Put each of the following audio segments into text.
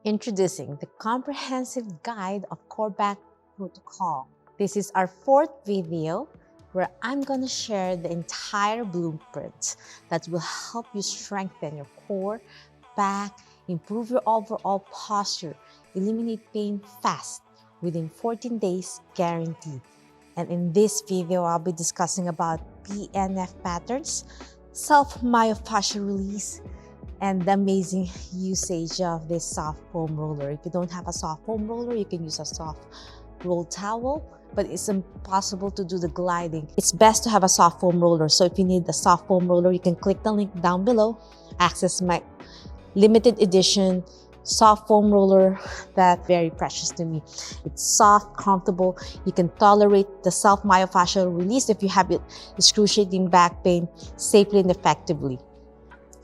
Introducing the comprehensive guide of core back protocol. This is our fourth video where I'm going to share the entire blueprint that will help you strengthen your core, back, improve your overall posture, eliminate pain fast within 14 days guaranteed. And in this video, I'll be discussing about PNF patterns, self-myofascial release, and the amazing usage of this soft foam roller. If you don't have a soft foam roller, you can use a soft roll towel, but it's impossible to do the gliding. It's best to have a soft foam roller. So if you need the soft foam roller, you can click the link down below, access my limited edition soft foam roller that's very precious to me. It's soft, comfortable. You can tolerate the self-myofascial release if you have excruciating back pain safely and effectively.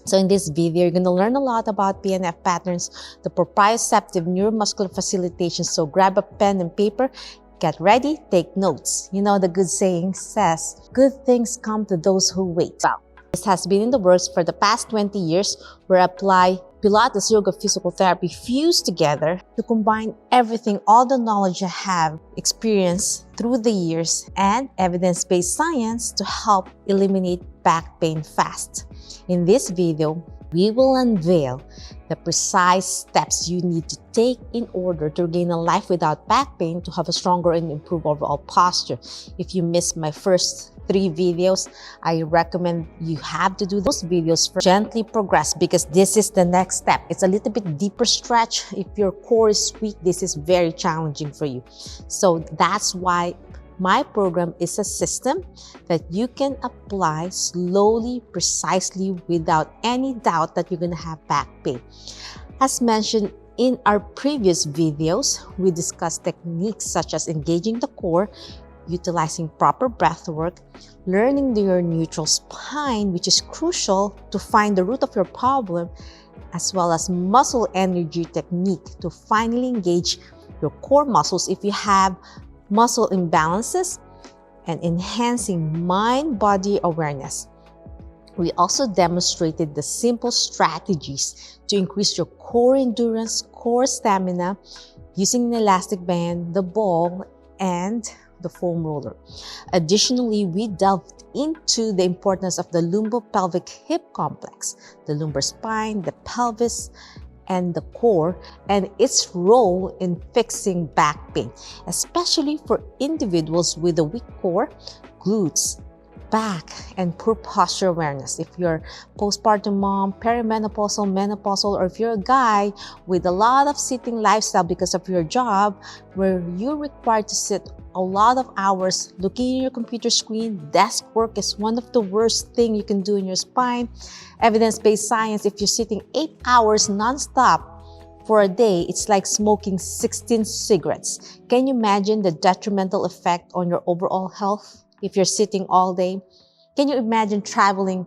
So in this video, you're going to learn a lot about PNF patterns, the proprioceptive neuromuscular facilitation. So grab a pen and paper, get ready, take notes. You know the good saying says, good things come to those who wait. Well, this has been in the works for the past 20 years where I apply Pilates, yoga, physical therapy fused together to combine everything, all the knowledge I have experienced through the years and evidence-based science to help eliminate back pain fast. In this video, we will unveil the precise steps you need to take in order to regain a life without back pain, to have a stronger and improved overall posture. If you missed my first 3 videos, I recommend you have to do those videos for gently progress, because this is the next step. It's a little bit deeper stretch. If your core is weak, this is very challenging for you. So that's why my program is a system that you can apply slowly, precisely, without any doubt that you're going to have back pain. As mentioned in our previous videos, we discussed techniques such as engaging the core, utilizing proper breath work, learning your neutral spine, which is crucial to find the root of your problem, as well as muscle energy technique to finally engage your core muscles if you have muscle imbalances, and enhancing mind-body awareness. We also demonstrated the simple strategies to increase your core endurance, core stamina, using an elastic band, the ball, and the foam roller. Additionally, we delved into the importance of the lumbopelvic hip complex, the lumbar spine, the pelvis, and the core, and its role in fixing back pain, especially for individuals with a weak core, glutes, back, and poor posture awareness. If you're postpartum mom, perimenopausal, menopausal, or if you're a guy with a lot of sitting lifestyle because of your job, where you're required to sit a lot of hours looking at your computer screen, desk work is one of the worst things you can do in your spine. Evidence-based science, if you're sitting 8 hours non-stop for a day, it's like smoking 16 cigarettes. Can you imagine the detrimental effect on your overall health if you're sitting all day? Can you imagine traveling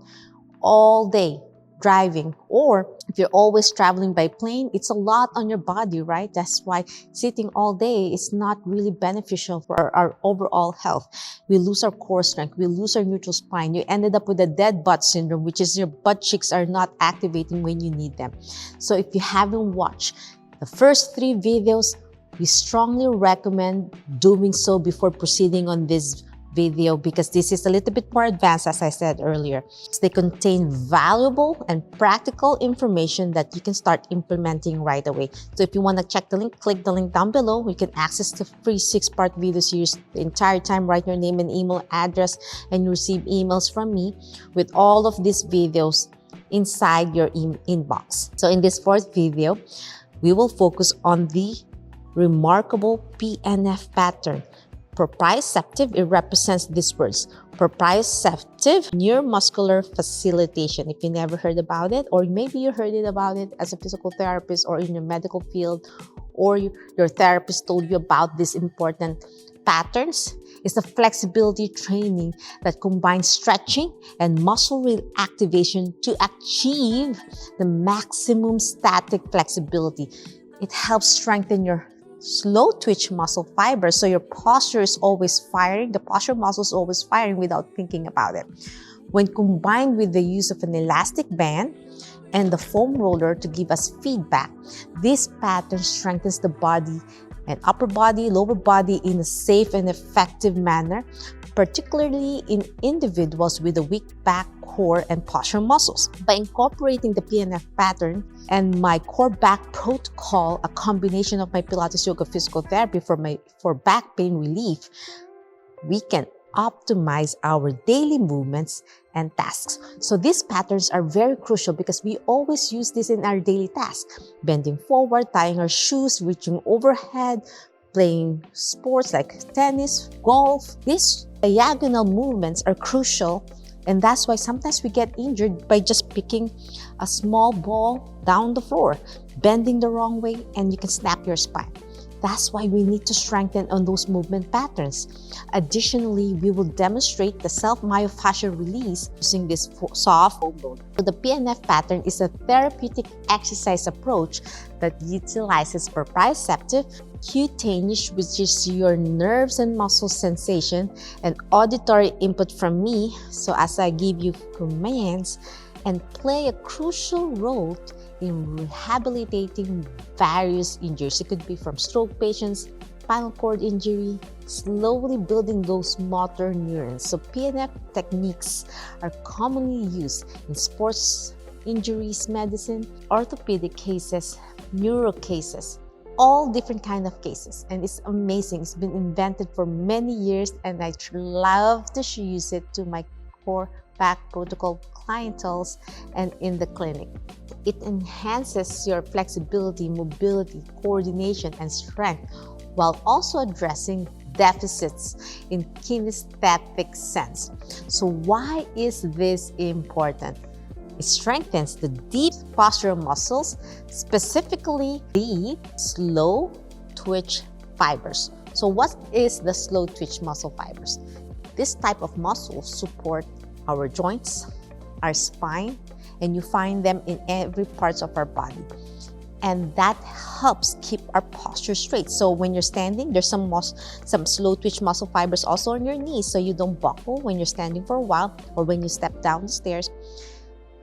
all day, driving? Or if you're always traveling by plane, it's a lot on your body, right? That's why sitting all day is not really beneficial for our overall health. We lose our core strength, we lose our neutral spine. You ended up with a dead butt syndrome, which is your butt cheeks are not activating when you need them. So if you haven't watched the first 3 videos, we strongly recommend doing so before proceeding on this video, because this is a little bit more advanced, as I said earlier. They contain valuable and practical information that you can start implementing right away. So if you want to check the link, click the link down below. You can access the free 6-part video series the entire time. Write your name and email address, and you receive emails from me with all of these videos inside your inbox. So in this 4th video, we will focus on the remarkable PNF pattern. Proprioceptive, it represents these words: proprioceptive neuromuscular facilitation. If you never heard about it, or maybe you heard it about it as a physical therapist or in your medical field, or your therapist told you about these important patterns, it's the flexibility training that combines stretching and muscle activation to achieve the maximum static flexibility. It helps strengthen your slow twitch muscle fibers, so your posture is always firing. The posture muscle is always firing without thinking about it. When combined with the use of an elastic band, and the foam roller to give us feedback. This pattern strengthens the body and upper body, lower body in a safe and effective manner, particularly in individuals with a weak back, core, and posture muscles. By incorporating the PNF pattern and my core back protocol, a combination of my Pilates yoga physical therapy for back pain relief, we can optimize our daily movements and tasks. So these patterns are very crucial because we always use this in our daily tasks. Bending forward, tying our shoes, reaching overhead, playing sports like tennis, golf. These diagonal movements are crucial, and that's why sometimes we get injured by just picking a small ball down the floor, bending the wrong way, and you can snap your spine. That's why we need to strengthen on those movement patterns. Additionally, we will demonstrate the self-myofascial release using this soft foam roller. So the PNF pattern is a therapeutic exercise approach that utilizes proprioceptive, cutaneous, which is your nerves and muscle sensation, and auditory input from me. So as I give you commands, and play a crucial role in rehabilitating various injuries. It could be from stroke patients, spinal cord injury, slowly building those motor neurons. So PNF techniques are commonly used in sports injuries medicine, orthopedic cases, neuro cases, all different kind of cases. And it's amazing. It's been invented for many years, and I love to use it to my core back protocol clientels and in the clinic. It enhances your flexibility, mobility, coordination, and strength while also addressing deficits in kinesthetic sense. So why is this important? It strengthens the deep postural muscles, specifically the slow twitch fibers. So what is the slow twitch muscle fibers? This type of muscles support our joints, our spine, and you find them in every part of our body. And that helps keep our posture straight. So when you're standing, there's some slow twitch muscle fibers also on your knees, so you don't buckle when you're standing for a while or when you step down the stairs.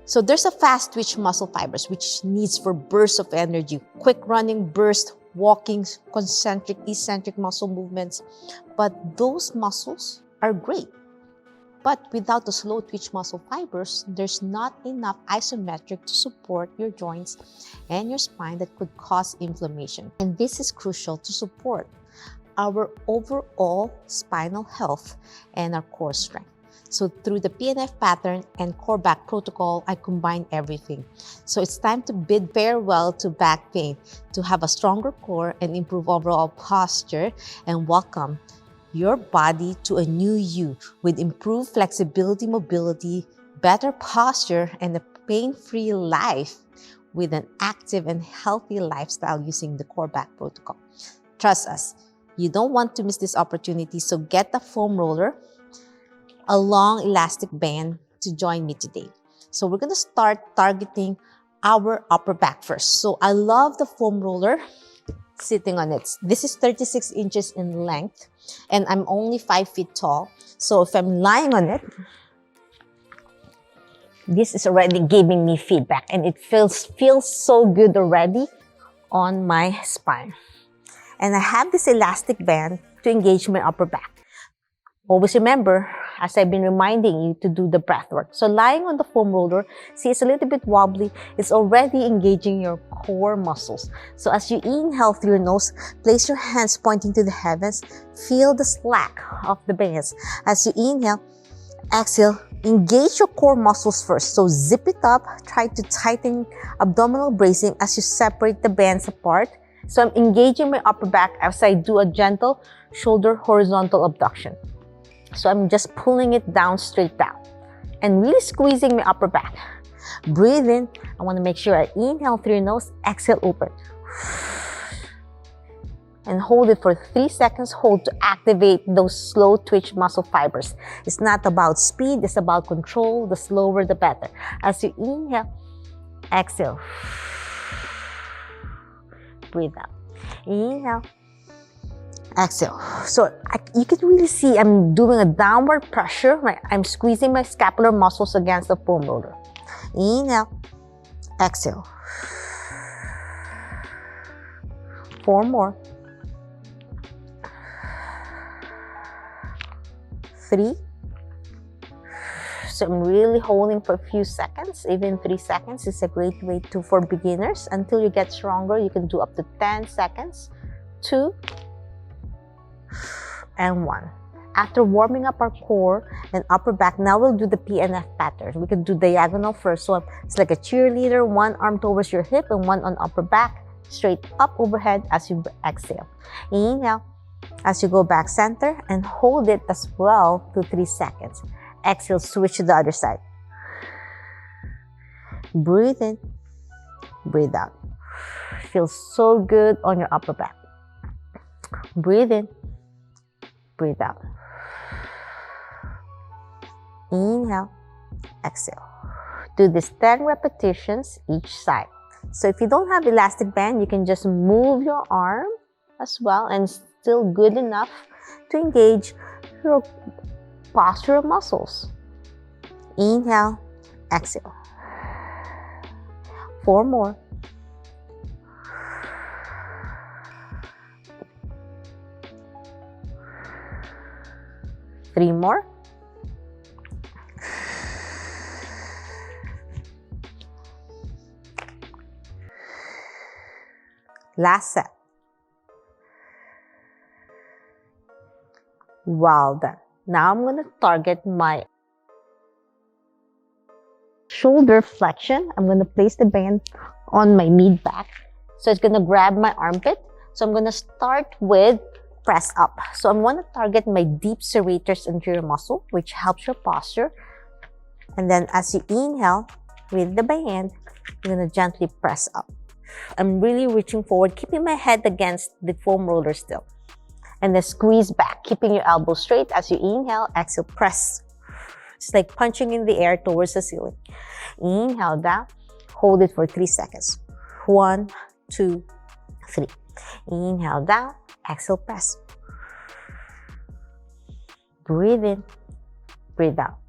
So there's a fast twitch muscle fibers, which needs for bursts of energy, quick running, burst, walking, concentric, eccentric muscle movements. But those muscles are great. But without the slow twitch muscle fibers, there's not enough isometric to support your joints and your spine that could cause inflammation. And this is crucial to support our overall spinal health and our core strength. So through the PNF pattern and core back protocol, I combine everything. So it's time to bid farewell to back pain, to have a stronger core and improve overall posture, and welcome your body to a new you with improved flexibility, mobility, better posture, and a pain-free life with an active and healthy lifestyle using the core back protocol. Trust us, you don't want to miss this opportunity, so get the foam roller, a long elastic band to join me today. So we're gonna start targeting our upper back first. So I love the foam roller sitting on it. This is 36 inches in length, and I'm only 5 feet tall. So if I'm lying on it, this is already giving me feedback, and it feels so good already on my spine. And I have this elastic band to engage my upper back. Always remember, as I've been reminding you, to do the breath work. So lying on the foam roller, see, it's a little bit wobbly. It's already engaging your core muscles. So as you inhale through your nose, place your hands pointing to the heavens. Feel the slack of the bands. As you inhale, exhale, engage your core muscles first. So zip it up. Try to tighten abdominal bracing as you separate the bands apart. So I'm engaging my upper back as I do a gentle shoulder horizontal abduction. So I'm just pulling it down, straight down, and really squeezing my upper back. Breathe in. I want to make sure I inhale through your nose, exhale, open. And hold it for 3 seconds. Hold to activate those slow twitch muscle fibers. It's not about speed, it's about control. The slower, the better. As you inhale, exhale. Breathe out. Inhale. Exhale. So you can really see I'm doing a downward pressure. I'm squeezing my scapular muscles against the foam roller. Inhale. Exhale. 4 more. 3. So I'm really holding for a few seconds. Even 3 seconds is a great way for beginners. Until you get stronger, you can do up to 10 seconds. 2 and 1. After warming up our core and upper back, now we'll do the PNF pattern. We can do diagonal first. So it's like a cheerleader, one arm towards your hip and one on upper back, straight up overhead as you exhale. Inhale as you go back center and hold it as well to 3 seconds. Exhale, switch to the other side. Breathe in, breathe out. Feels so good on your upper back. Breathe in, breathe out. Inhale, exhale. Do this 10 repetitions each side. So if you don't have elastic band, you can just move your arm as well and still good enough to engage your postural muscles. Inhale, exhale. 4 more. 3 more. Last set. Well done. Now I'm going to target my shoulder flexion. I'm going to place the band on my mid back. So it's going to grab my armpit. So I'm going to start with press up. So I'm going to target my deep serratus anterior muscle, which helps your posture. And then as you inhale with the band, you're going to gently press up. I'm really reaching forward, keeping my head against the foam roller still. And then squeeze back, keeping your elbows straight. As you inhale, exhale, press. It's like punching in the air towards the ceiling. Inhale down, hold it for 3 seconds. 1, 2, 3. Inhale down, exhale, press. Breathe in, breathe out.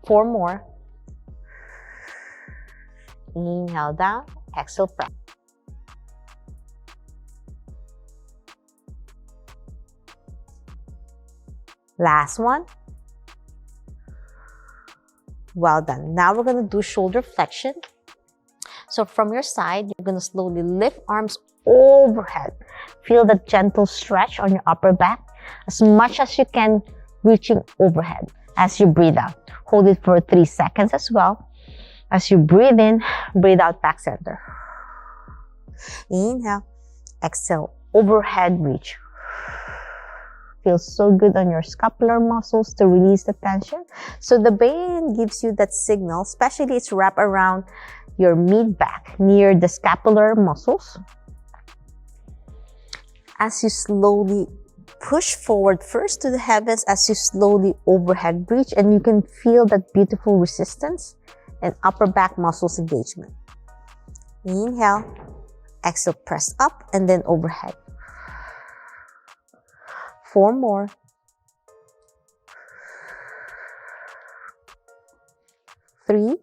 Four more. Inhale down, exhale, press. Last one. Well done. Now we're going to do shoulder flexion. So from your side, you're going to slowly lift arms overhead. Feel the gentle stretch on your upper back as much as you can, reaching overhead as you breathe out. Hold it for 3 seconds as well. As you breathe in, breathe out back center. Inhale, exhale, overhead reach. Feels so good on your scapular muscles to release the tension. So the band gives you that signal, especially it's wrapped around your mid back near the scapular muscles. As you slowly push forward first to the heavens, as you slowly overhead reach, and you can feel that beautiful resistance and upper back muscles engagement. Inhale, exhale, press up and then overhead. 4 more. 3.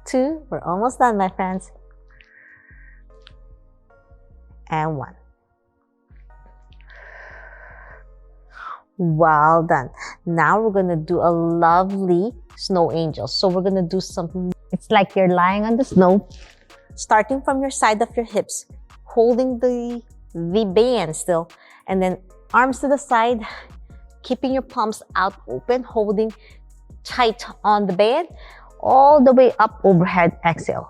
2. We're almost done, my friends. And 1. Well done. Now we're gonna do a lovely snow angel. So we're gonna do something. It's like you're lying on the snow, starting from your side of your hips, holding the band still, and then arms to the side, keeping your palms out open, holding tight on the band, all the way up overhead. Exhale.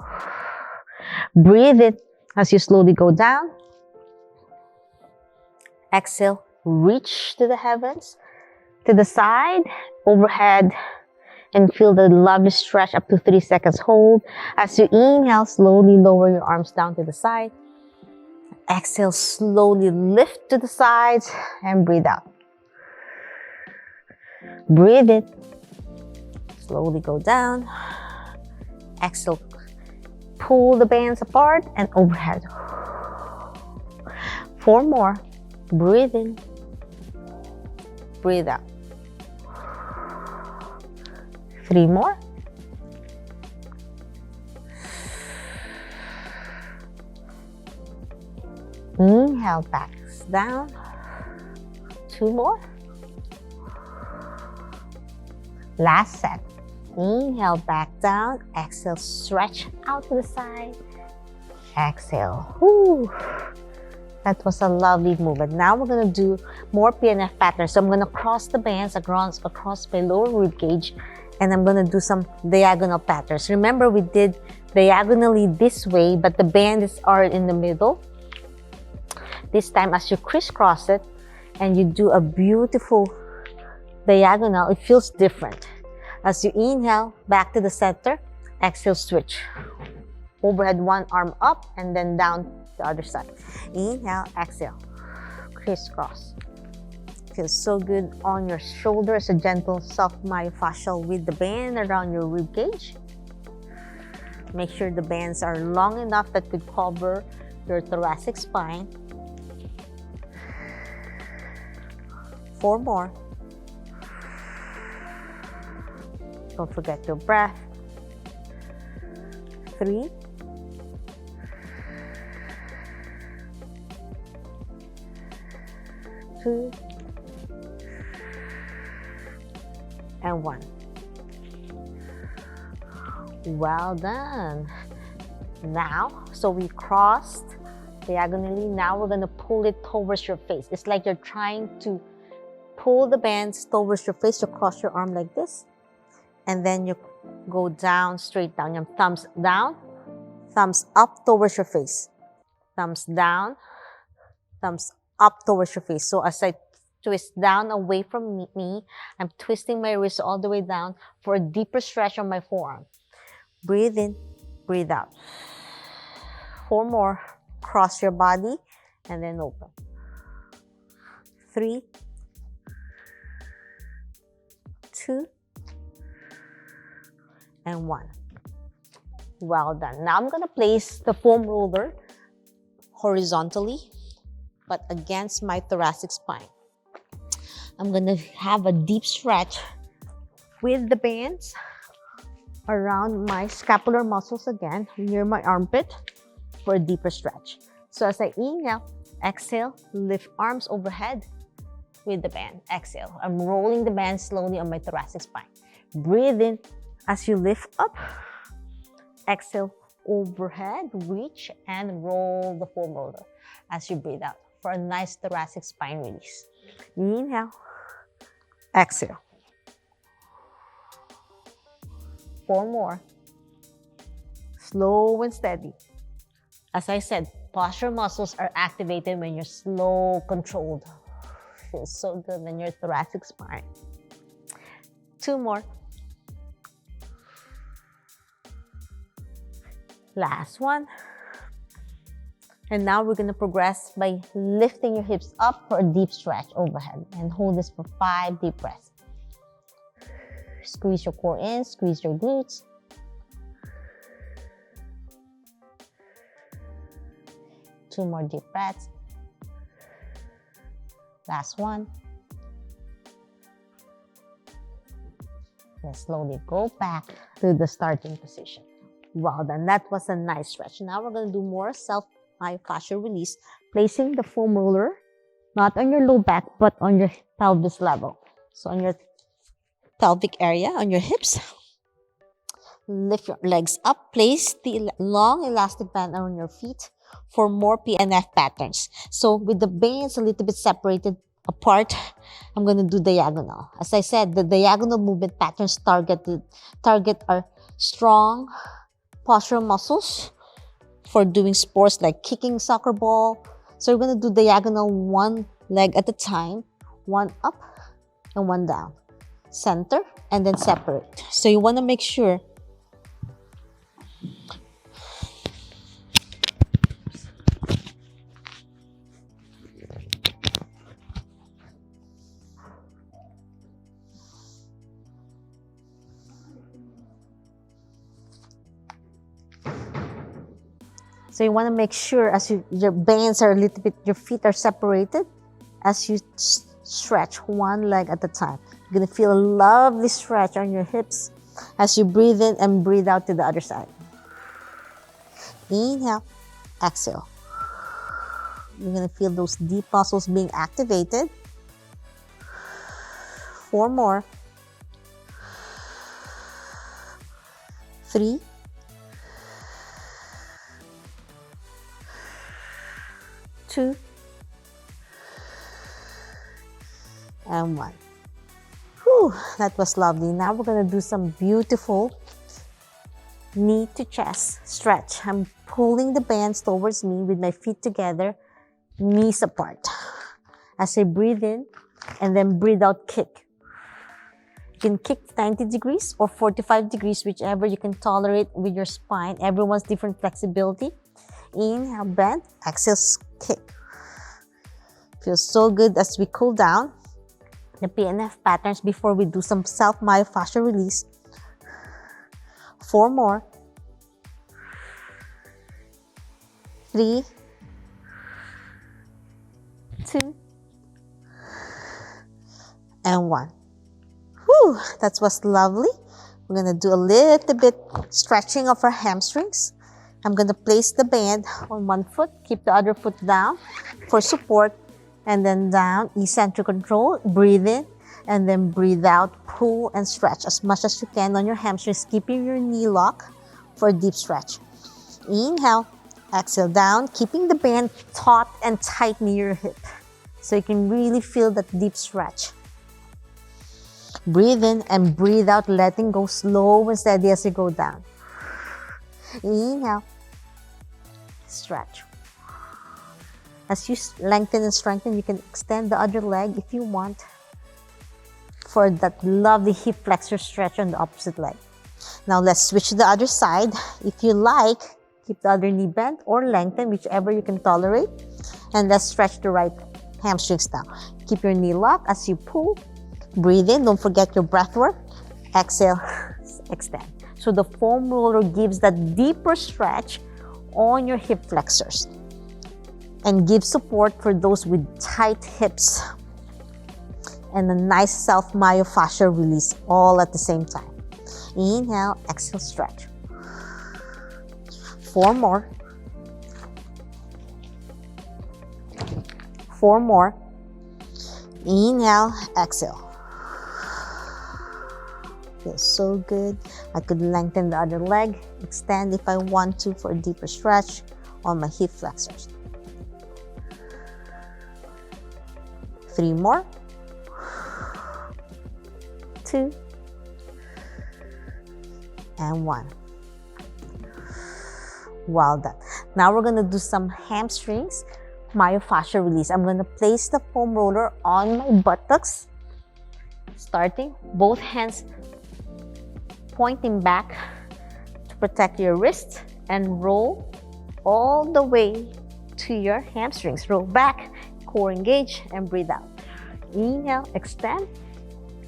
Breathe it as you slowly go down. Exhale. Reach to the heavens, to the side, overhead, and feel the lovely stretch up to 3 seconds. Hold. As you inhale, slowly lower your arms down to the side. Exhale, slowly lift to the sides and breathe out. Breathe in. Slowly go down. Exhale, pull the bands apart and overhead. 4 more. Breathe in. Breathe out. 3 more. Inhale, back down. 2 more. Last set. Inhale, back down. Exhale, stretch out to the side. Exhale. Whew. That was a lovely movement. Now we're going to do more PNF patterns. So I'm going to cross the bands across my lower rib cage, and I'm going to do some diagonal patterns. Remember, we did diagonally this way, but the bands are in the middle. This time, as you crisscross it and you do a beautiful diagonal, it feels different. As you inhale, back to the center, exhale, switch. Overhead, one arm up and then down the other side. Inhale, exhale, crisscross. Feels so good on your shoulders, a gentle soft myofascial with the band around your rib cage. Make sure the bands are long enough that could cover your thoracic spine. 4 more. Don't forget your breath. 3. 2. And 1. Well done. Now, so we crossed diagonally. Now we're going to pull it towards your face. It's like you're trying to pull the bands towards your face. You cross your arm like this. And then you go down, straight down. Your thumbs down, thumbs up towards your face. Thumbs down, thumbs up towards your face. So as I twist down away from me, I'm twisting my wrist all the way down for a deeper stretch on my forearm. Breathe in, breathe out. 4 more. Cross your body and then open. 3, 2, and 1. Well done. Now I'm going to place the foam roller horizontally, but against my thoracic spine. I'm going to have a deep stretch with the bands around my scapular muscles again, near my armpit for a deeper stretch. So as I inhale, exhale, lift arms overhead with the band. Exhale. I'm rolling the band slowly on my thoracic spine. Breathe in as you lift up. Exhale, overhead, reach, and roll the foam roller as you breathe out for a nice thoracic spine release. Inhale, exhale. 4 more. Slow and steady. As I said, posture muscles are activated when you're slow, controlled. Feels so good in your thoracic spine. 2 more. Last one. And now we're going to progress by lifting your hips up for a deep stretch overhead. And hold this for 5 deep breaths. Squeeze your core in, squeeze your glutes. Two more deep breaths. Last one. Then slowly go back to the starting position. Wow, then that was a nice stretch. Now we're going to do more myofascial release, placing the foam roller not on your low back but on your pelvis level. So on your pelvic area, on your hips. Lift your legs up. Place the long elastic band on your feet for more PNF patterns. So with the bands a little bit separated apart, I'm going to do diagonal. As I said, the diagonal movement patterns target our strong postural muscles for doing sports like kicking soccer ball. So we're going to do diagonal, one leg at a time, one up and one down. Center and then separate. So you want to make sure as your bands are a little bit, your feet are separated, as you stretch one leg at a time. You're gonna feel a lovely stretch on your hips as you breathe in and breathe out to the other side. Inhale, exhale. You're gonna feel those deep muscles being activated. 4 more. 3. 2. And 1. Whew, that was lovely. Now we're gonna do some beautiful knee to chest stretch. I'm pulling the bands towards me with my feet together, knees apart. As I breathe in and then breathe out, kick. You can kick 90 degrees or 45 degrees, whichever you can tolerate with your spine. Everyone's different flexibility. Inhale, bend. Exhale, kick. Feels so good as we cool down the PNF patterns before we do some self-myofascial release. 4 more. 3. 2. And 1. Whew, that was lovely. We're gonna do a little bit stretching of our hamstrings. I'm gonna place the band on one foot, keep the other foot down for support, and then down, eccentric control, breathe in, and then breathe out, pull and stretch as much as you can on your hamstrings, keeping your knee lock for a deep stretch. Inhale, exhale down, keeping the band taut and tight near your hip, so you can really feel that deep stretch. Breathe in and breathe out, letting go slow and steady as you go down. Inhale, stretch. As you lengthen and strengthen, you can extend the other leg if you want for that lovely hip flexor stretch on the opposite leg. Now let's switch to the other side. If you like, keep the other knee bent or lengthen, whichever you can tolerate. And let's stretch the right hamstrings now. Keep your knee locked as you pull. Breathe in, don't forget your breath work. Exhale, extend. So the foam roller gives that deeper stretch on your hip flexors and gives support for those with tight hips and a nice self-myofascial release all at the same time. Inhale, exhale, stretch. 4 more. 4 more. Inhale, exhale. Feels so good. I could lengthen the other leg, extend if I want to for a deeper stretch on my hip flexors. 3 more. 2. And 1. Well done. Now we're going to do some hamstrings myofascial release. I'm going to place the foam roller on my buttocks, starting both hands pointing back to protect your wrist, and roll all the way to your hamstrings. Roll back, core engage, and breathe out. Inhale, extend,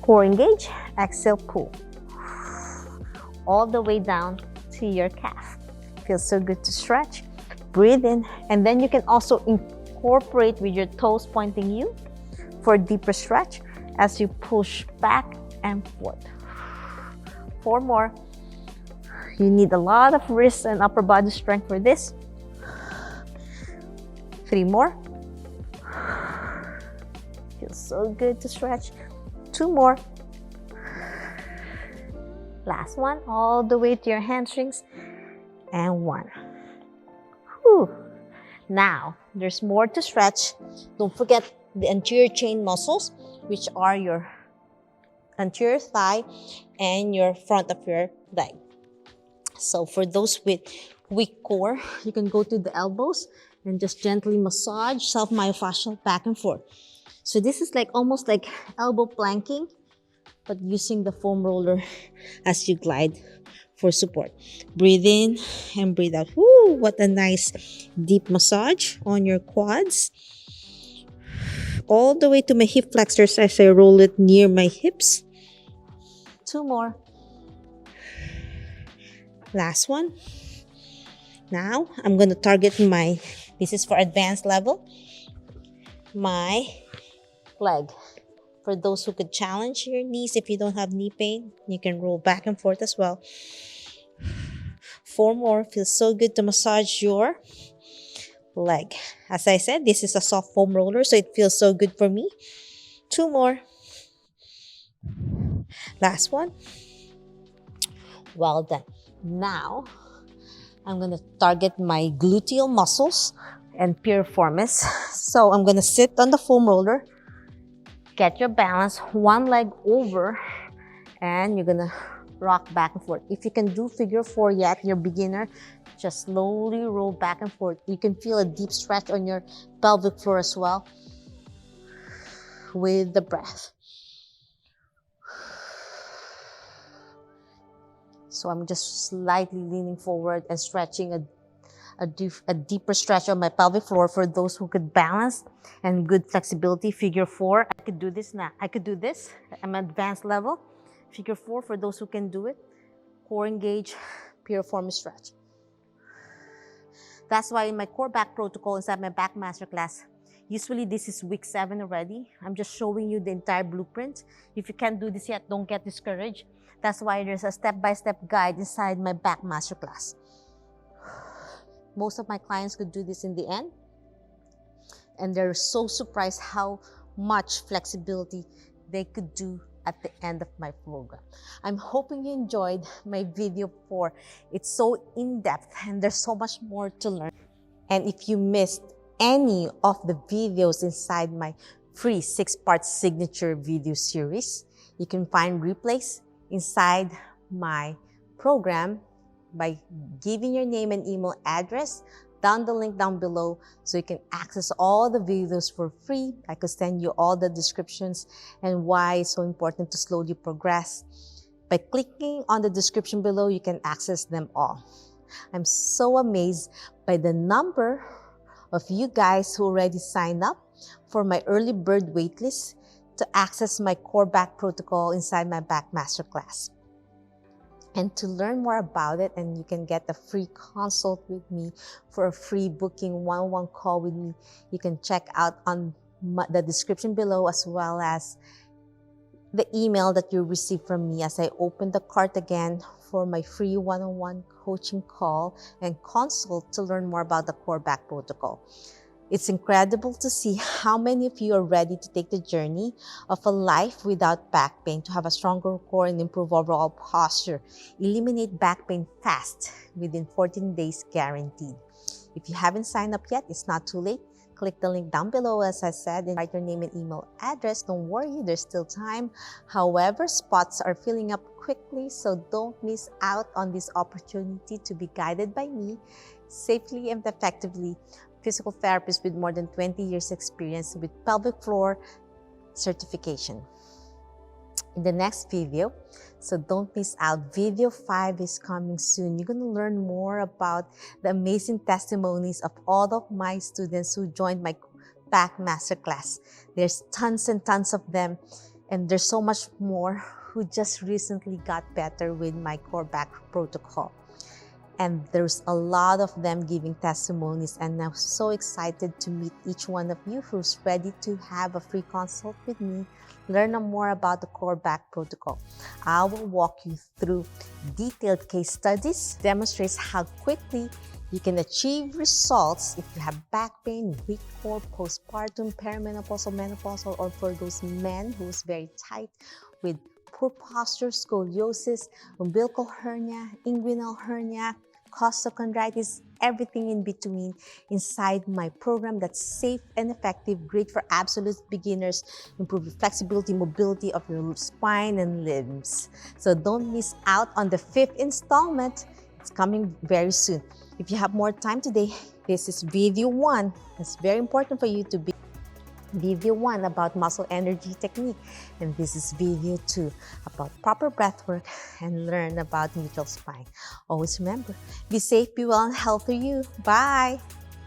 core engage, exhale, pull. All the way down to your calf. Feels so good to stretch. Breathe in, and then you can also incorporate with your toes pointing you for a deeper stretch as you push back and forth. 4 more. You need a lot of wrist and upper body strength for this. 3 more. Feels so good to stretch. 2 more. Last one, all the way to your hamstrings. And 1. Whew. Now, there's more to stretch. Don't forget the anterior chain muscles, which are your anterior thigh and your front of your leg. So for those with weak core, you can go to the elbows and just gently massage self-myofascial back and forth. So this is like almost like elbow planking, but using the foam roller as you glide for support. Breathe in and breathe out. Woo, what a nice deep massage on your quads. All the way to my hip flexors as I roll it near my hips. 2 more. Last one. Now, I'm going to target this is for advanced level, my leg. For those who could challenge your knees, if you don't have knee pain, you can roll back and forth as well. 4 more. Feels so good to massage your leg. As I said, this is a soft foam roller, so it feels so good for me. 2 more. Last one. Well done. Now, I'm going to target my gluteal muscles and piriformis. So I'm going to sit on the foam roller. Get your balance, one leg over, and you're going to rock back and forth. If you can do figure 4 yet, you're beginner, just slowly roll back and forth. You can feel a deep stretch on your pelvic floor as well with the breath. So I'm just slightly leaning forward and stretching a deeper stretch on my pelvic floor for those who could balance and good flexibility. Figure 4, I could do this now. I could do this. I'm advanced level. Figure 4 for those who can do it. Core engage, piriformis stretch. That's why in my core back protocol inside my back masterclass, usually this is week 7 already. I'm just showing you the entire blueprint. If you can't do this yet, don't get discouraged. That's why there's a step-by-step guide inside my back masterclass. Most of my clients could do this in the end, and they're so surprised how much flexibility they could do at the end of my program. I'm hoping you enjoyed my video 4. It's so in-depth and there's so much more to learn. And if you missed any of the videos inside my free 6-part signature video series, you can find replays inside my program by giving your name and email address down the link down below, so you can access all the videos for free. I could send you all the descriptions and why it's so important to slowly progress. By clicking on the description below, you can access them all. I'm so amazed by the number of you guys who already signed up for my early bird waitlist to access my core back protocol inside my back masterclass. And to learn more about it, and you can get a free consult with me for a free booking one-on-one call with me, you can check out on the description below, as well as the email that you receive from me as I open the cart again for my free one-on-one coaching call and consult to learn more about the core back protocol. It's incredible to see how many of you are ready to take the journey of a life without back pain, to have a stronger core and improve overall posture. Eliminate back pain fast, within 14 days guaranteed. If you haven't signed up yet, it's not too late. Click the link down below, as I said, and write your name and email address. Don't worry, there's still time. However, spots are filling up quickly, so don't miss out on this opportunity to be guided by me safely and effectively. Physical therapist with more than 20 years experience with pelvic floor certification. In the next video, so don't miss out, video 5 is coming soon. You're going to learn more about the amazing testimonies of all of my students who joined my back masterclass. There's tons and tons of them, and there's so much more who just recently got better with my core back protocol. And there's a lot of them giving testimonies, and I'm so excited to meet each one of you who's ready to have a free consult with me, learn more about the core back protocol. I will walk you through detailed case studies, demonstrates how quickly you can achieve results if you have back pain, weak core, postpartum, perimenopausal, menopausal, or for those men who's very tight with poor posture, scoliosis, umbilical hernia, inguinal hernia, costochondritis, everything in between inside my program that's safe and effective, great for absolute beginners, improve your flexibility, mobility of your spine and limbs. So don't miss out on the 5th installment. It's coming very soon. If you have more time today, this is video 1. It's very important for you to be video 1 about muscle energy technique, and this is video 2 about proper breath work and learn about neutral spine. Always remember, be safe, be well, and healthy you. Bye.